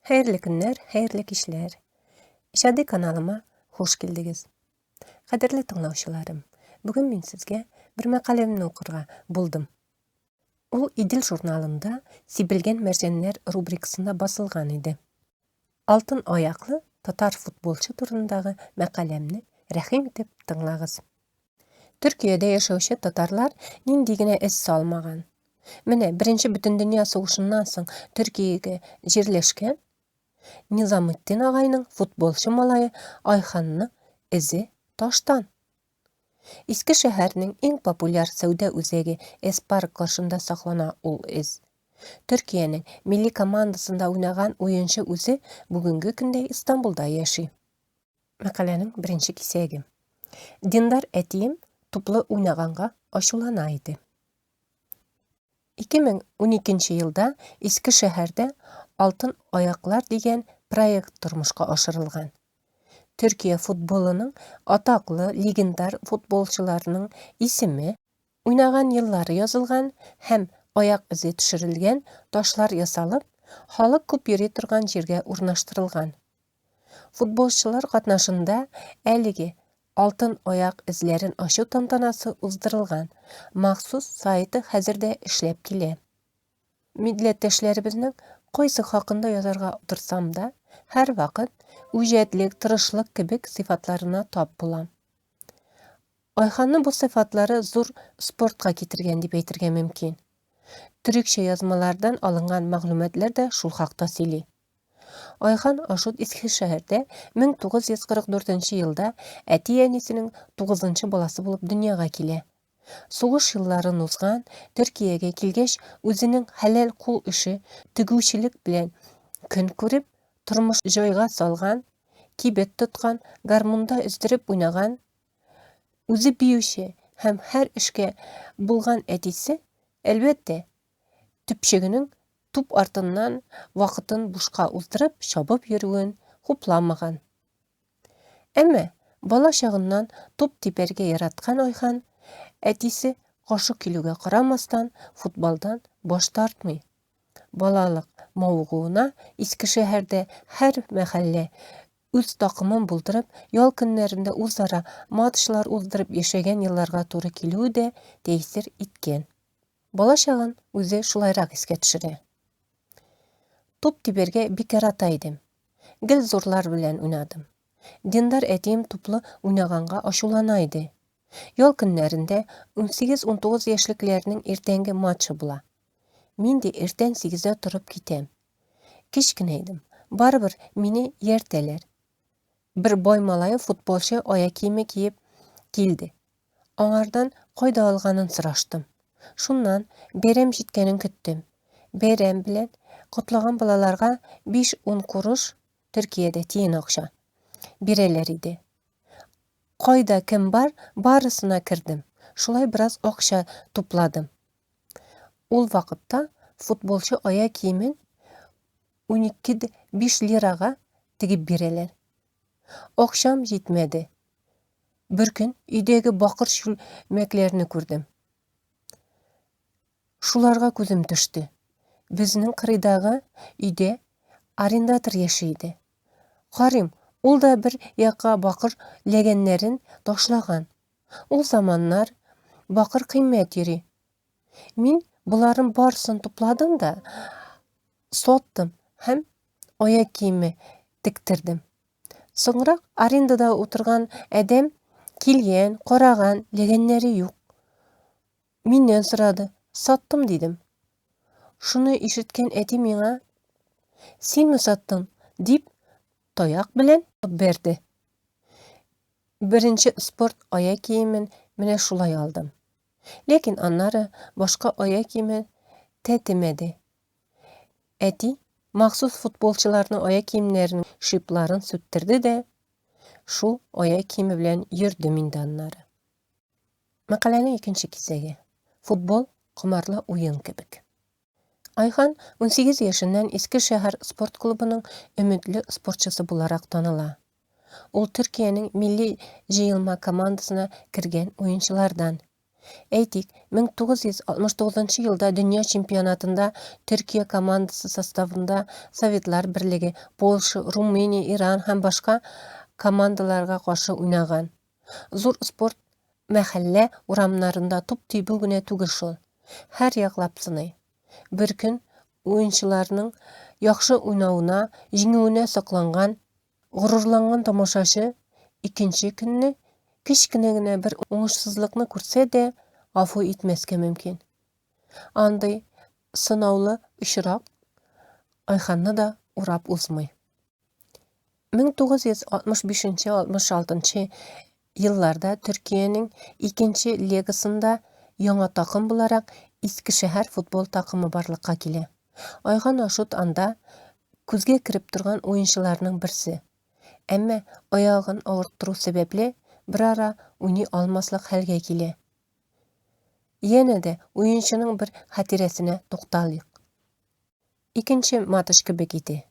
Hayırlı günler, hayırlı kişiler. İşadi kanalıma hoş geldiniz. Kadirli tыңлаушыларым, bugün men sizge bir makalemni okurga buldum. O İdil jurnalında Sibilgen Merjenler rubrikasında basılgan idi. Altın ayaklı Tatar futbolçu turundağı makalemni rahim etip tыңлагыз. Türkiye'de yaşauşu Tatarlar nindigine es salmagan. Mine Birinci Bütün Dünya Soğuşundan soň Türkiye'ge jirleşken Nizamüddin ağayның futbolçu malayı Ayxanны izi taştan. Eski şäherniň en populyar söwda özegi Espark karşında saklana ul iz. Türkiye'nin milli komandasında oynagan oyuncu özü bugünkü günde İstanbul'da yaşay. Makalenin birinci kisegi. Dindar Etiyim tuplu oynaganga aşulanaydı. 2012 yılda eski şäherde Altın Ayaklar degen proyekt turmuşka aşırılgan. Türkiye futbolunun ataklı legendar futbolçularının isimi, oynagan yılları yazılgan hem ayak izi düşürülgen taşlar yasalıp, halık köp yeri turgan jerge urnaştırılgan. Futbolçular katnaşında әліге Altın Ayak izlerin aşı tantanası uzdırılgan. Maxsus saytı hazırda işlep kile. Milletteşlerimizning qaysi haqında yazarga otursam da, her vaqt ücretlik, tırışlık kibik sıfatlarına tap bulam. Ayxanны bu sıfatları zur sportga ketirgen dep aytırga mümkin. Türkçe yazmalardan alıngan maglumatlar da şul haqda sili. Ayxan aşut eski şäherde 1944 yılda äti-änisinin 9 balası bulup dünyaga kile. Soğuş yılların uzgan Türkiye'ge kilgeç özünün halal kul işi tügüçilik bilen gün körüp turmuş joyga salgan, kibet tutgan, garmunda üzdirip oynagan, özü biyüşe hem her işke bulgan etisi, elbette tüpşeginin tup artından vakıtın buşka uzdırıp şabıp yürüyün huplanmagan. Emme bala şağından tup tiperge yaratkan Ayxan, Etisi qaşı kilüge qaramastan futboldan boş tartmay. Balalık mavğuuna eski şäherde her mahalle üz takımın buldırıp, yol günlerinde uzara matçlar uzdırıp yaşagan yıllarga toru kilüü de tesir itken. Bala şağın üze şulayrak eske düşüre. Top tiberge bir kere ataydım. Gil zorlar bilen oynadım. Dindar Etiyim tuplu oynaganga aşulanaydı. Yol günlerinde 18-19 yaşlıklarının ertengi maçı bula. Min de erten 8'e turup gitem. Kişkineydim. Baribir meni yerteler. Bir boy malayı futbolçu ayak kiyimi kiyip geldi. Onlardan koyda alganın sıraştım. Şundan berem jitkenin küttüm. Berem bilen kutlagan balalarga 5-10 kuruş Türkiye'de tiyin akşa. Bireler idi. Koyda kim var, barısına kirdim. Şulay biraz akşa topladım. Ol vaqtda futbolçu ayak kiyimin 12-5 liraga tigib bireler. Akşam jitmedi. Bir gün üydegi bakır şülmeklerini gördüm. Şularga gözüm düştü. Bizning qiridağı üyde arendator yaşaydı. Qarim, ol da bir yaka bakır legenlerin taşlagan. O zamanlar bakır kıymet yeri. Min buların barısını topladım da sottım hem ayak kiyimi diktirdim. Sonra arendada oturgan adam kilgen, koragan legenleri yok. Minden sıradı. Sattım dedim. Şunu işitken eti mina, sen mi sattın deyip toyak bilen berdi. Birinci sport ayak kiyimin mine şulay aldım. Lekin anları başka ayak kiyimi tetimedi. Eti maxsus futbolçularının ayak kiyimlerinin şiplarını süttirdi de şu ayak kiyimi bilen yürüdü mindanları. Makalenin ikinci kisegi. Futbol kumarlı oyun kibik. Ayxan 18 yaşından Eskişehir Sport Klubu'nun ümidli sportçusu bularak tanıla. Ol Türkiye'nin milli jıyılma komandasına kirgen oyunculardan. Әйтик, 1969 елда дөнья чемпионатында Төркия командасы составында Советлар Бирлиги, Польша, Румыния, Иран һәм башка командаларга каршы уйнаган. Зур спорт мәхәллә урамнарында туп тибү генә түгел шул. Һәр яклап сыный. Бер көн уенчыларның яхшы уйнавына, җиңүенә сокланган, горурланган тамашачы икенче көнне кечкенә генә бер уңышсызлыкны күрсә дә гафу итмәскә мөмкин. Андый сынаулы очрак Айханны да урап узмый. 1965-66 елларда Төркиянең икенче лигасында яңа такым буларак Искешәһәр футбол такымы барлыкка килә. Айхан Ашут анда күзгә кирип торган уенчыларның берсе. Әмма аягын авырттыру сәбәпле бер ара уйный алмаслык хәлгә килә. Янә дә уенчының бер хатирәсенә тукталыйк. Икенче матч кебек иде.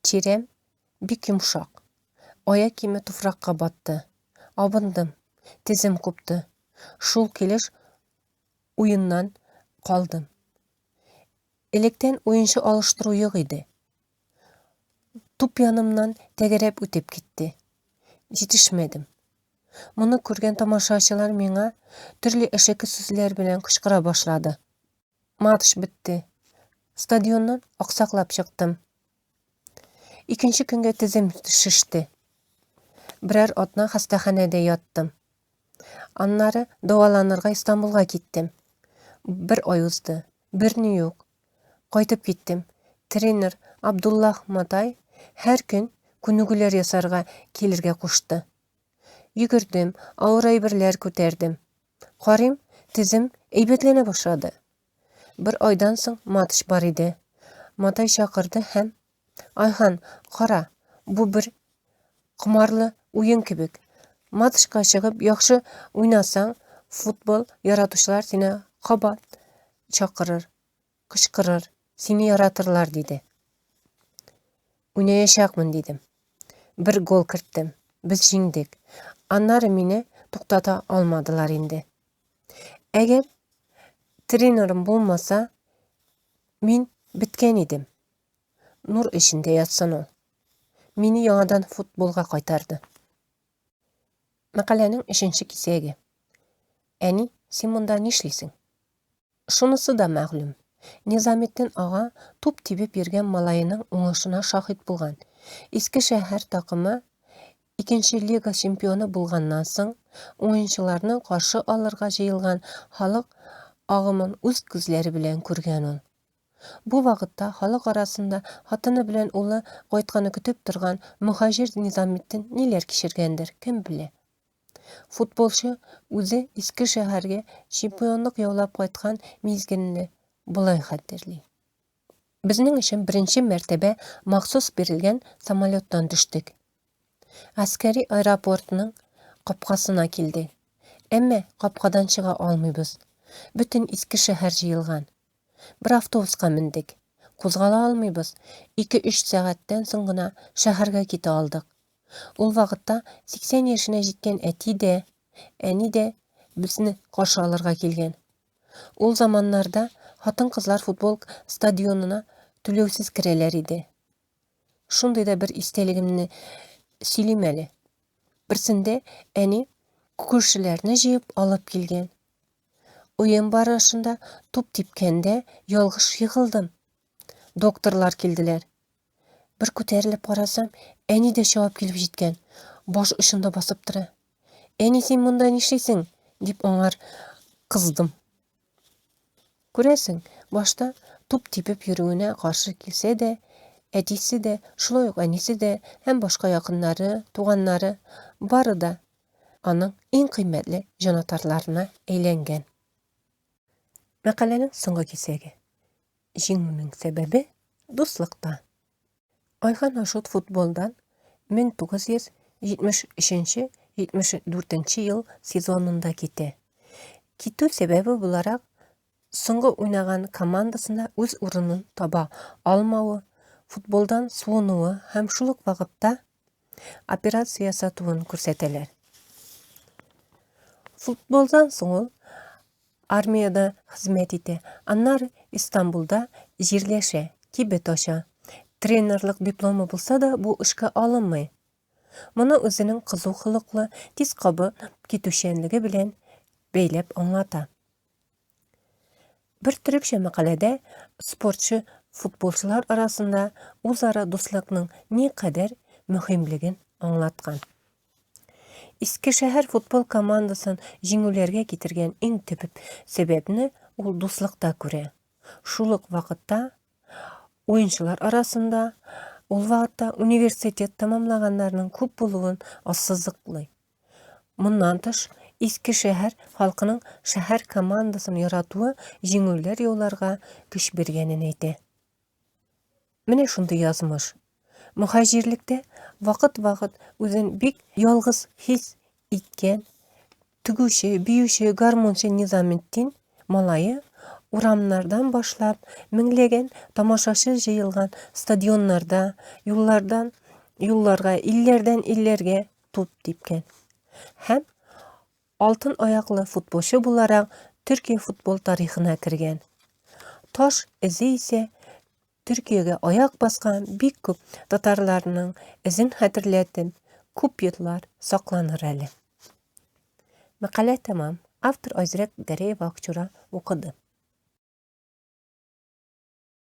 Чирәм бик йомшак. Аяк киеме туфракка батты. Абындым. Тезем купты. Шул килеш уеннан калдым. Электән уенчы алыштыру юк иде. Туп янымнан тәгәрәп үтеп китте. Җитешмәдем. Моны күргән тамашачылар миңа төрле әшәке сүзләр белән кычкыра башлады. Матч бетте. Стадионнан аксаклап чыктым. Икенче көнгә тезем шиште. Берәр атна хастаханәдә яттым. Аннары дәваланырга Истанбулга киттем. Бер ай узды. Берни юк. Кайтып киттем. Тренер Абдуллах Матай һәр көн күнегүләр ясарга килергә кушты. Йөгердем, авыр әйберләр күтәрдем. Карыйм, тезем әйбәтләнә башлады. Бер айдан соң матч бар иде. Матай чакырды һәм: "Айхан, кара, бу бер кымарлы уен кебек. Матчка чыгып яхшы уйнасаң, футбол яратучылар сине кабат чакырыр, кычкырыр, сине яратырлар", диде. "Уйнаячакмын", дидем. Бер гол керттем. Без җиңдек. Аннары мине туктата алмадылар инде. Әгәр тренерым булмаса, мин биткән идем. Нур эчендә ятсын ул. Мине яңадан футболга кайтарды. Мәкаләнең 3нче кисәге. Әни, син монда нишлисең? Шунысы да мәгълүм. Низаметдин ага туп тибеп йөргән малайының уңышына шаһит булган. Искешәһәр такымы икенче лига чемпионы булганнан соң уенчыларны каршы алырга җыелган халык агымын үз күзләре белән күргән ул. Бу вакытта халык арасында хатыны белән улы кайтканы көтеп торган Мөхаҗир Низаметдин ниләр кичергәндер, кем белә. Футболчы үзе Искешәһәргә чемпионлык яулап кайткан мизгелне булай хәтерли. Безнең өчен беренче мәртәбә махсус бирелгән самолеттан төштек. Әскәри аэропортның капкасына килде. Әмма капкадан чыга алмыйбыз. Бүтән Искешәһәр җыелган. Бер автобуска мендек. Кузгала алмыйбыз. 2-3 сәгатьтән соң гына шәһәргә китә алдык. Ул вакытта 80 яшенә җиткән әти дә, әни дә безне каршы алырга килгән. Ул заманнарда хатын-кызлар футбол стадионына түләүсез керәләр иде. Шундый да бер истәлегемне сөйлим әле. Берсендә әни күршеләрне җыеп алып килгән. Уен барышында туп типкәндә ялгыш егылдым. Докторлар килделәр. Бер күтәрелеп карасам, әни дә чыгып килеп җиткән. Баш очында басып тора. "Әни, син монда нишлисең?" дип аңар кыздым. Күрәсең, башта туп типеп йөрүенә каршы килсә дә, әтисе дә, шулай ук әнисе дә һәм башка якыннары, туганнары бары да аның иң кыйммәтле җанатарларына әйләнгән. Мәкаләнең соңгы кисәге. Җиңүнең сәбәбе дуслыкта. Айхан Ашут футболдан 1973-74 ел сезонында китә. Китү сәбәбе буларак соңгы уйнаган командасында үз урынын таба алмавы, футболдан суынуы һәм шул ук вакытта операция ясатуын күрсәтәләр. Футболдан соң ул armiyada xizmat ete. Annar İstanbul'da jirleşe, kibet aşa. Trenerlik diplomu bulsa da bu işe alınmay. Muna özünün kızı xılıqlı, tiz qabı ketüşenligi bilen beylep anlata. Bir Türkçe makalede sportçu futbolçular arasında uzara dostlukның ne kadar mühimligin anlatkan. Eskişehir futbol komandaсын жеңүләргә китерген иң төп себепне ул дуслыкта күрә. Шул ук вакытта oyuncular arasında ул вакытта университет тамамлаганнарның күп булуын ассызыклый. Моннан тыш Eskişehir халкының шәһәр командасын яратуы җиңүләр яуларга көч бергәнен әйтә. Менә шундый язмыш. Muhacirlikte vakit özün bik yalgız his itken, tügüşü, büyüşü, garmonçu Nizamettin malayı uramlardan başlap, minglegen tamaşaşı jıyılgan stadionlarda, yollarga, illerden illerge tut dipken. Hem altın ayaklı futbolcu bularak Türkiye futbol tarihine kirgen. Taş izi ise Türkiye'ye ayak baskan bik köp tatarlarının izin hatırlatıp köp yıllar saklanır әлі. Makale tamam. Автор Ayzirek Gareyev Akçura okudu.